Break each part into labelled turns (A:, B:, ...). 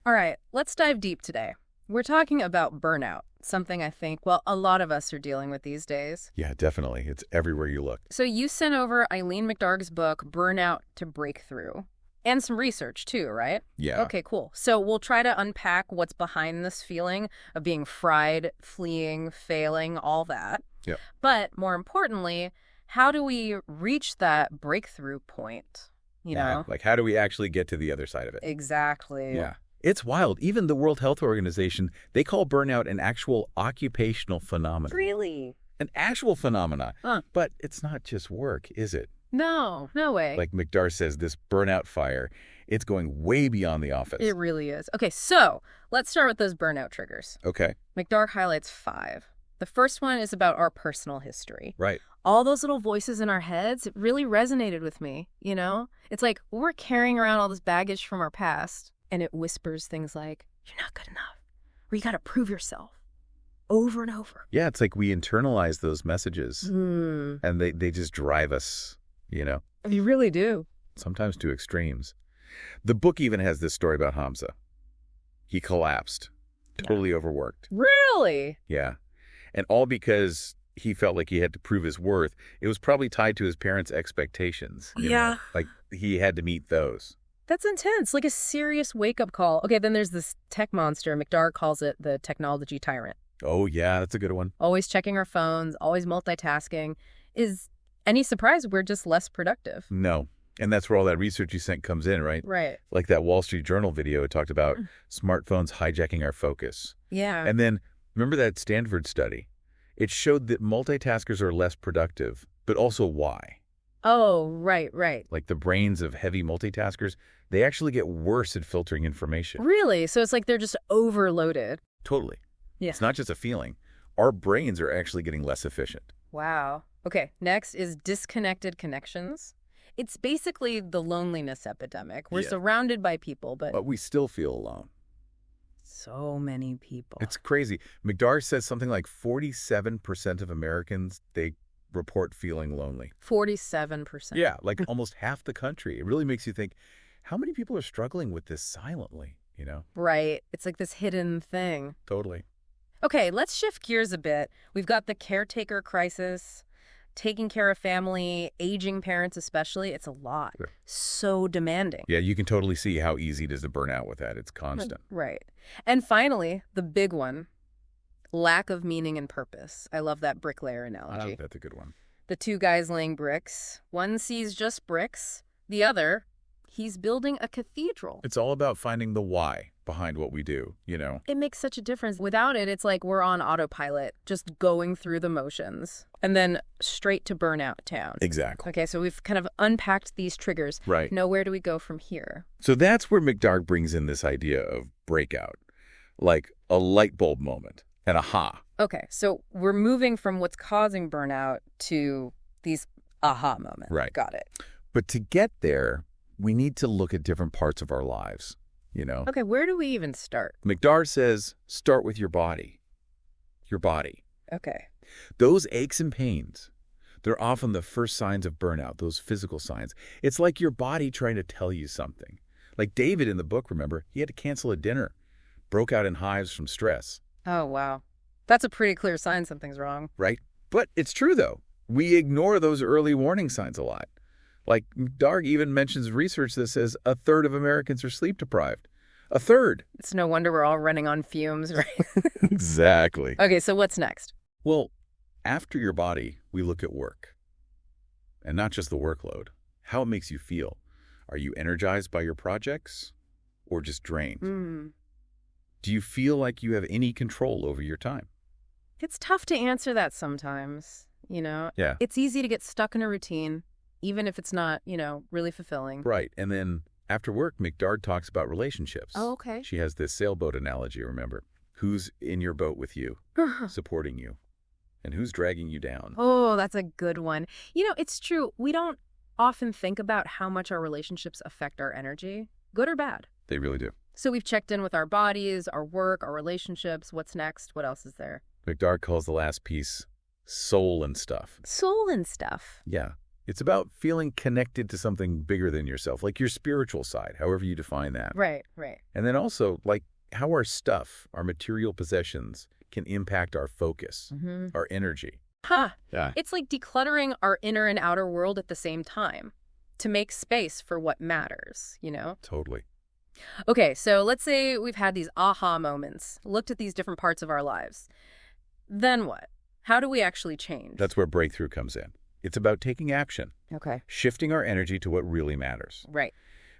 A: All right, let's dive deep today. We're talking about burnout, something I think, well, a lot of us are dealing with these days.
B: Yeah, definitely. It's everywhere you look.
A: So you sent over Eileen McDargh's book, Burnout to Breakthrough, and some research too, right?
B: Yeah.
A: Okay, cool. So we'll try to unpack what's behind this feeling of being fried, fleeing, failing, all that.
B: Yeah.
A: But more importantly, how do we reach that breakthrough point? You know?
B: Like, how do we actually get to the other side of it?
A: Exactly.
B: Yeah. It's wild. Even the World Health Organization, they call burnout an actual occupational phenomenon.
A: Really?
B: An actual phenomena.
A: Huh.
B: But it's not just work, is it?
A: No way.
B: Like McDargh says, this burnout fire, it's going way beyond the office.
A: It really is. Okay, so let's start with those burnout triggers.
B: Okay.
A: McDargh highlights 5. The first one is about our personal history.
B: Right.
A: All those little voices in our heads, it really resonated with me, you know? It's like we're carrying around all this baggage from our past, and it whispers things like, you're not good enough, or you gotta prove yourself, over and over.
B: Yeah, it's like we internalize those messages, and they just drive us, you know?
A: You really do.
B: Sometimes to extremes. The book even has this story about Hamza. He collapsed, totally overworked.
A: Really?
B: Yeah. And all because he felt like he had to prove his worth. It was probably tied to his parents' expectations. You know? Like he had to meet those.
A: That's intense, like a serious wake-up call. Okay, then there's this tech monster. McDargh calls it the technology tyrant.
B: Oh, yeah, that's a good one.
A: Always checking our phones, always multitasking. Is any surprise we're just less productive?
B: No. And that's where all that research you sent comes in, right?
A: Right.
B: Like that Wall Street Journal video, it talked about smartphones hijacking our focus.
A: Yeah.
B: And then, remember that Stanford study? It showed that multitaskers are less productive, but also why?
A: Oh, right.
B: Like the brains of heavy multitaskers, they actually get worse at filtering information.
A: Really? So it's like they're just overloaded.
B: Totally.
A: Yeah.
B: It's not just a feeling. Our brains are actually getting less efficient.
A: Wow. Okay, next is disconnected connections. It's basically the loneliness epidemic. We're surrounded by people, but
B: we still feel alone.
A: so many people.
B: It's crazy. McDargh says something like 47% of Americans, they report feeling lonely.
A: 47%.
B: Yeah, like almost half the country. It really makes you think, how many people are struggling with this silently, you know?
A: Right. It's like this hidden thing.
B: Totally.
A: Okay, let's shift gears a bit. We've got the caretaker crisis, taking care of family, aging parents especially. It's a lot.
B: Yeah.
A: So demanding.
B: Yeah, you can totally see how easy it is to burn out with that. It's constant.
A: Right. And finally, the big one, lack of meaning and purpose. I love that bricklayer analogy.
B: That's a good one.
A: The 2 guys laying bricks. One sees just bricks. The other, he's building a cathedral.
B: It's all about finding the why behind what we do, you know?
A: It makes such a difference. Without it, it's like we're on autopilot, just going through the motions. And then straight to burnout town.
B: Exactly.
A: Okay, so we've kind of unpacked these triggers.
B: Right.
A: Now, where do we go from here?
B: So that's where McDargh brings in this idea of breakout, like a light bulb moment, an aha.
A: Okay, so we're moving from what's causing burnout to these aha moments.
B: Right.
A: Got it.
B: But to get there, we need to look at different parts of our lives, you know?
A: Okay, where do we even start?
B: McDargh says, start with your body. Your body.
A: Okay.
B: Those aches and pains, they're often the first signs of burnout, those physical signs. It's like your body trying to tell you something. Like David in the book, remember, he had to cancel a dinner, broke out in hives from stress.
A: Oh, wow. That's a pretty clear sign something's wrong.
B: Right? But it's true, though. We ignore those early warning signs a lot. Like McDargh even mentions research that says 1/3 of Americans are sleep deprived. 1/3.
A: It's no wonder we're all running on fumes, right?
B: Exactly.
A: Okay, so what's next?
B: Well, after your body, we look at work. And not just the workload, how it makes you feel. Are you energized by your projects or just drained? Do you feel like you have any control over your time?
A: It's tough to answer that sometimes, you know?
B: Yeah.
A: It's easy to get stuck in a routine, even if it's not, really fulfilling.
B: Right. And then after work, McDargh talks about relationships.
A: Oh, okay.
B: She has this sailboat analogy, remember? Who's in your boat with you, supporting you, and who's dragging you down?
A: Oh, that's a good one. It's true. We don't often think about how much our relationships affect our energy, good or bad.
B: They really do.
A: So we've checked in with our bodies, our work, our relationships. What's next? What else is there?
B: McDargh calls the last piece soul and stuff.
A: Soul and stuff.
B: Yeah. It's about feeling connected to something bigger than yourself, like your spiritual side, however you define that.
A: Right, right.
B: And then also, like, how our stuff, our material possessions, can impact our focus, our energy.
A: Huh.
B: Yeah.
A: It's like decluttering our inner and outer world at the same time to make space for what matters, you know?
B: Totally.
A: Okay, so let's say we've had these aha moments, looked at these different parts of our lives. Then what? How do we actually change?
B: That's where breakthrough comes in. It's about taking action,
A: Okay.
B: shifting our energy to what really matters.
A: Right.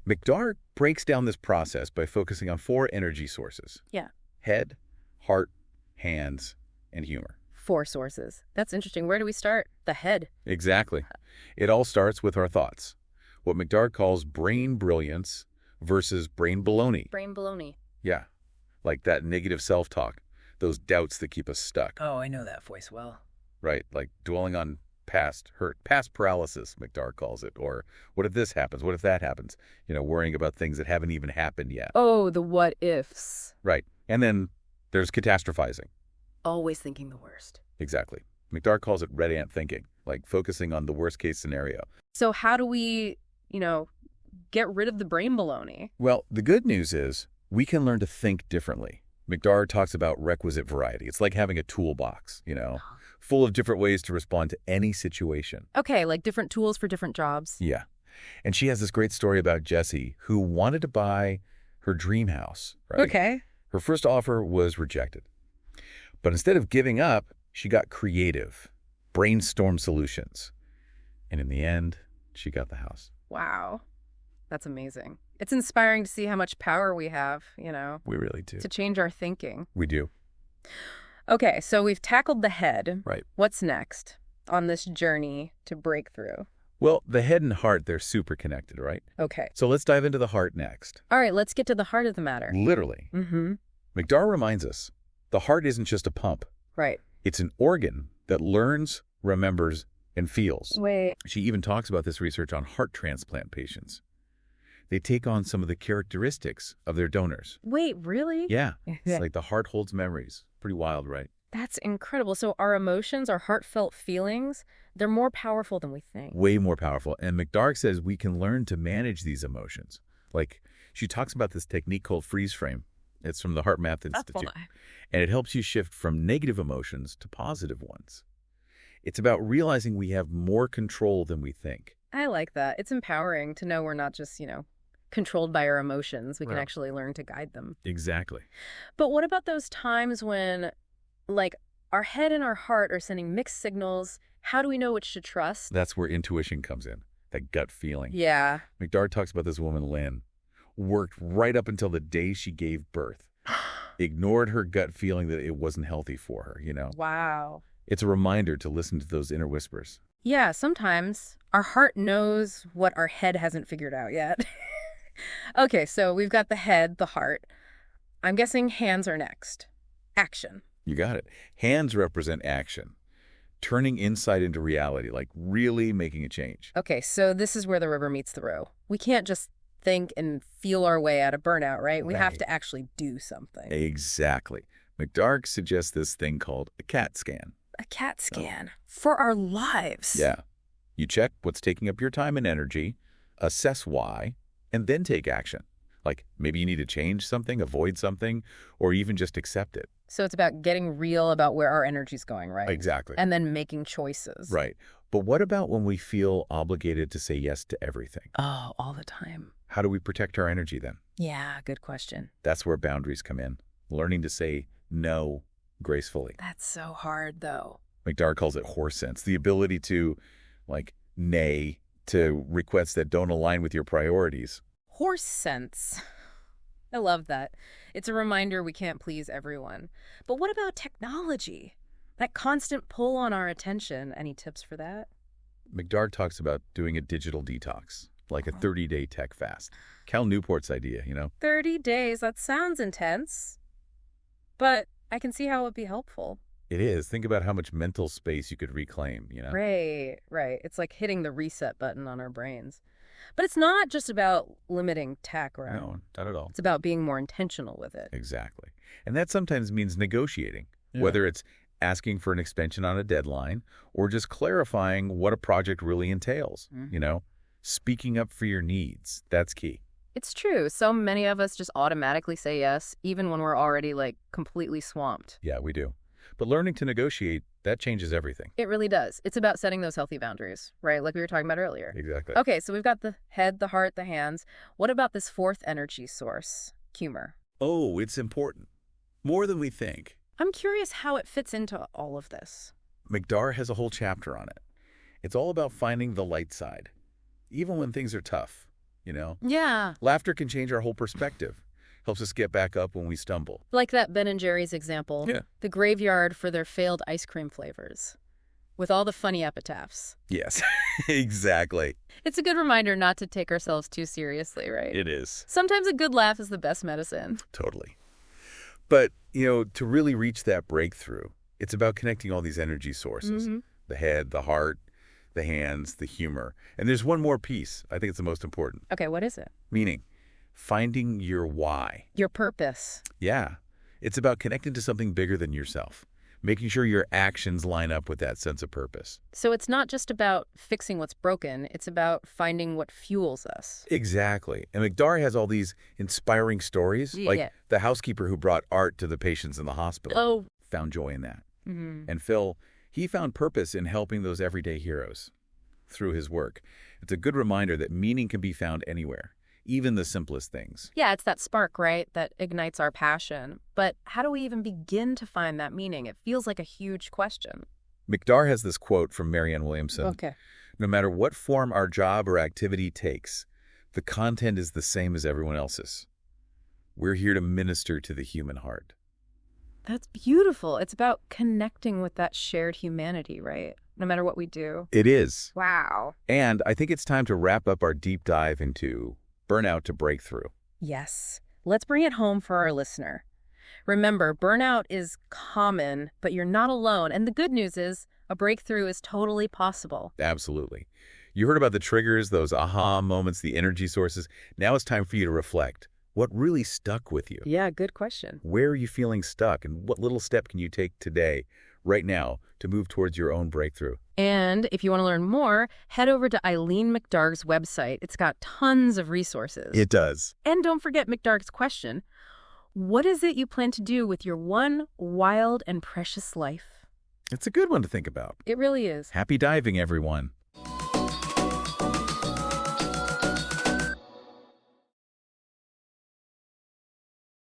B: McDargh breaks down this process by focusing on 4 energy sources.
A: Yeah.
B: Head, heart, hands, and humor.
A: 4 sources. That's interesting. Where do we start? The head.
B: Exactly. It all starts with our thoughts. What McDargh calls brain brilliance versus brain baloney.
A: Brain baloney.
B: Yeah. Like that negative self-talk, those doubts that keep us stuck.
C: Oh, I know that voice well.
B: Right? Like dwelling on past hurt, past paralysis, McDargh calls it. Or what if this happens? What if that happens? You know, worrying about things that haven't even happened yet.
A: Oh, the what ifs.
B: Right. And then there's catastrophizing.
A: Always thinking the worst.
B: Exactly. McDargh calls it red ant thinking, like focusing on the worst case scenario.
A: So how do we, get rid of the brain baloney?
B: Well, the good news is we can learn to think differently. McDargh talks about requisite variety. It's like having a toolbox, full of different ways to respond to any situation.
A: Okay, like different tools for different jobs.
B: Yeah. And she has this great story about Jessie, who wanted to buy her dream house, right?
A: Okay.
B: Her first offer was rejected. But instead of giving up, she got creative, brainstormed solutions. And in the end, she got the house.
A: Wow. That's amazing. It's inspiring to see how much power we have,
B: We really do.
A: to change our thinking.
B: We do.
A: Okay, so we've tackled the head.
B: Right.
A: What's next on this journey to breakthrough?
B: Well, the head and heart, they're super connected, right?
A: Okay.
B: So let's dive into the heart next.
A: All right, let's get to the heart of the matter.
B: Literally.
A: Mm-hmm.
B: McDargh reminds us, the heart isn't just a pump.
A: Right.
B: It's an organ that learns, remembers, and feels.
A: Wait.
B: She even talks about this research on heart transplant patients. They take on some of the characteristics of their donors.
A: Wait, really?
B: Yeah. It's like the heart holds memories. Pretty wild, right?
A: That's incredible. So our emotions, our heartfelt feelings, they're more powerful than we think.
B: Way more powerful. And McDargh says we can learn to manage these emotions. Like, she talks about this technique called freeze frame. It's from the Heart Math Institute. And it helps you shift from negative emotions to positive ones. It's about realizing we have more control than we think.
A: I like that. It's empowering to know we're not just, controlled by our emotions. We can
B: Right.
A: actually learn to guide them.
B: Exactly.
A: But what about those times when, our head and our heart are sending mixed signals? How do we know which to trust?
B: That's where intuition comes in, that gut feeling.
A: Yeah.
B: McDargh talks about this woman, Lynn, worked right up until the day she gave birth. Ignored her gut feeling that it wasn't healthy for her,
A: Wow.
B: It's a reminder to listen to those inner whispers.
A: Yeah, sometimes our heart knows what our head hasn't figured out yet. Okay, so we've got the head, the heart. I'm guessing hands are next. Action.
B: You got it. Hands represent action, turning insight into reality, like really making a change.
A: Okay, so this is where the rubber meets the road. We can't just think and feel our way out of burnout, right? We have
B: Right.
A: to actually do something.
B: Exactly. McDargh suggests this thing called a CAT scan.
A: A CAT scan for our lives.
B: Yeah. You check what's taking up your time and energy, assess why, and then take action. Like maybe you need to change something, avoid something, or even just accept it.
A: So it's about getting real about where our energy's going, right?
B: Exactly.
A: And then making choices.
B: Right. But what about when we feel obligated to say yes to everything?
A: Oh, all the time.
B: How do we protect our energy then?
A: Yeah, good question.
B: That's where boundaries come in. Learning to say no gracefully.
A: That's so hard, though.
B: McDargh calls it horse sense, the ability to, nay to requests that don't align with your priorities.
A: Horse sense. I love that. It's a reminder we can't please everyone. But what about technology? That constant pull on our attention. Any tips for that?
B: McDargh talks about doing a digital detox, like a 30-day tech fast. Cal Newport's idea,
A: 30 days. That sounds intense. But I can see how it would be helpful.
B: It is. Think about how much mental space you could reclaim,
A: Right. It's like hitting the reset button on our brains. But it's not just about limiting tech, right?
B: No, not at all.
A: It's about being more intentional with it.
B: Exactly. And that sometimes means negotiating,
C: Yeah.
B: whether it's asking for an extension on a deadline, or just clarifying what a project really entails. Speaking up for your needs, that's key.
A: It's true. So many of us just automatically say yes, even when we're already, completely swamped.
B: Yeah, we do. But learning to negotiate, that changes everything.
A: It really does. It's about setting those healthy boundaries, right? Like we were talking about earlier.
B: Exactly.
A: Okay, so we've got the head, the heart, the hands. What about this fourth energy source, humor?
B: Oh, it's important. More than we think.
A: I'm curious how it fits into all of this.
B: McDargh has a whole chapter on it. It's all about finding the light side, even when things are tough,
A: Yeah.
B: Laughter can change our whole perspective. Helps us get back up when we stumble.
A: Like that Ben & Jerry's example.
B: Yeah.
A: The graveyard for their failed ice cream flavors. With all the funny epitaphs.
B: Yes, exactly.
A: It's a good reminder not to take ourselves too seriously, right?
B: It is.
A: Sometimes a good laugh is the best medicine.
B: Totally. But, to really reach that breakthrough, it's about connecting all these energy sources. The head, the heart, the hands, the humor. And there's one more piece. I think it's the most important.
A: Okay, what is it?
B: Meaning, finding your why.
A: Your purpose.
B: Yeah. It's about connecting to something bigger than yourself. Making sure your actions line up with that sense of purpose.
A: So it's not just about fixing what's broken. It's about finding what fuels us.
B: Exactly. And McDargh has all these inspiring stories, like
A: Yeah.
B: the housekeeper who brought art to the patients in the hospital.
A: Oh.
B: Found joy in that. And Phil, he found purpose in helping those everyday heroes through his work. It's a good reminder that meaning can be found anywhere, even the simplest things.
A: Yeah, it's that spark, right, that ignites our passion. But how do we even begin to find that meaning? It feels like a huge question.
B: McDargh has this quote from Marianne Williamson.
A: Okay.
B: No matter what form our job or activity takes, the content is the same as everyone else's. We're here to minister to the human heart.
A: That's beautiful. It's about connecting with that shared humanity, right? No matter what we do.
B: It is.
A: Wow.
B: And I think it's time to wrap up our deep dive into burnout to breakthrough.
A: Yes. Let's bring it home for our listener. Remember, burnout is common, but you're not alone. And the good news is a breakthrough is totally possible.
B: Absolutely. You heard about the triggers, those aha moments, the energy sources. Now it's time for you to reflect. What really stuck with you?
A: Yeah, good question.
B: Where are you feeling stuck? And what little step can you take today, right now, to move towards your own breakthrough?
A: And if you want to learn more, head over to Eileen McDargh's website. It's got tons of resources.
B: It does.
A: And don't forget McDargh's question. What is it you plan to do with your one wild and precious life?
B: It's a good one to think about.
A: It really is.
B: Happy diving, everyone.